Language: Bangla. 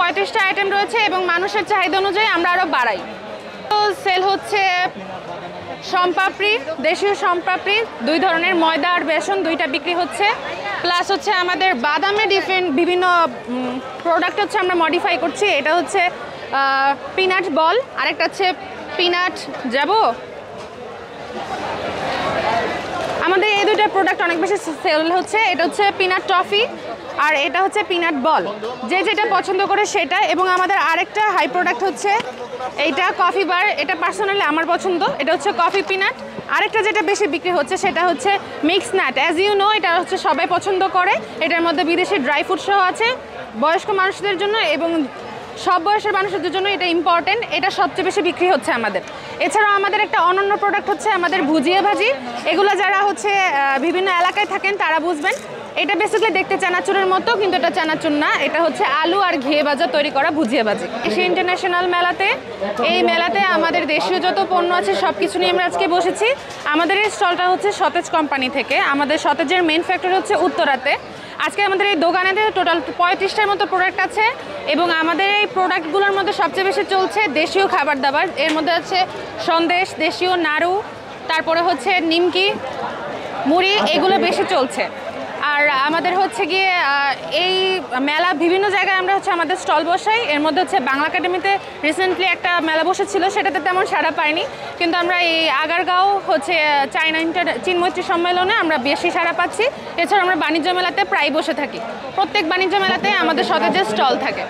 35টা আইটেম রয়েছে এবং মানুষের চাহিদা অনুযায়ী আমরা আরও বাড়াই। তো সেল হচ্ছে সম্পাপড়ি, দেশীয় সম্পাপড়ি 2 ধরনের, ময়দা আর বেসন 2টা বিক্রি হচ্ছে। প্লাস হচ্ছে আমাদের বাদামে বিভিন্ন প্রোডাক্ট হচ্ছে আমরা মডিফাই করছি। এটা হচ্ছে পিনাট বল, আরেকটা হচ্ছে পিনাট আমাদের এই 2টা প্রোডাক্ট অনেক বেশি সেল হচ্ছে। এটা হচ্ছে পিনাট টফি আর এটা হচ্ছে পিনাট বল, যে যেটা পছন্দ করে সেটা। এবং আমাদের আরেকটা হাই প্রোডাক্ট হচ্ছে এইটা কফি বার, এটা পার্সোনালি আমার পছন্দ। এটা হচ্ছে কফি পিনাট। আরেকটা যেটা বেশি বিক্রি হচ্ছে সেটা হচ্ছে mix nut. As you know, এটা হচ্ছে সবাই পছন্দ করে। এটার মধ্যে বিদেশি ড্রাই ফ্রুট সহ আছে, বয়স্ক মানুষদের জন্য এবং সব বয়সের মানুষদের জন্য এটা ইম্পর্টেন্ট। এটা সবচেয়ে বেশি বিক্রি হচ্ছে আমাদের। এছাড়াও আমাদের একটা অনন্য প্রোডাক্ট হচ্ছে আমাদের ভুজিয়া ভাজি। এগুলো যারা হচ্ছে বিভিন্ন এলাকায় থাকেন তারা বুঝবেন। এটা বেসিক্যালি দেখতে চানাচুরের মতো, কিন্তু এটা চানাচুর না। এটা হচ্ছে আলু আর ঘিয়ে ভাজা তৈরি করা ভুজিয়া ভাজি। এশিয়া ইন্টারন্যাশনাল মেলাতে, এই মেলাতে আমাদের দেশীয় যত পণ্য আছে সব কিছু নিয়ে আমরা আজকে বসেছি। আমাদের এই স্টলটা হচ্ছে সতেজ কোম্পানি থেকে। আমাদের সতেজের মেইন ফ্যাক্টরি হচ্ছে উত্তরাতে। আজকে আমাদের এই দোকানেতে টোটাল 35টার মতো প্রোডাক্ট আছে এবং আমাদের এই প্রোডাক্টগুলোর মধ্যে সবচেয়ে বেশি চলছে দেশীয় খাবার দাবার। এর মধ্যে আছে সন্দেশ, দেশীয় নাড়ু, তারপরে হচ্ছে নিমকি, মুড়ি, এগুলো বেশি চলছে। আর আমাদের হচ্ছে গিয়ে এই মেলা বিভিন্ন জায়গায় আমরা হচ্ছে আমাদের স্টল বসাই। এর মধ্যে হচ্ছে বাংলা একাডেমিতে রিসেন্টলি একটা মেলা বসেছিল, সেটাতে তেমন সাড়া পাইনি, কিন্তু আমরা এই আগারগাঁও হচ্ছে চীন মৈত্রী সম্মেলনে আমরা বেশি সাড়া পাচ্ছি। এছাড়া আমরা বাণিজ্য মেলাতে প্রায় বসে থাকি। প্রত্যেক বাণিজ্য মেলাতে আমাদের সতেজের স্টল থাকে।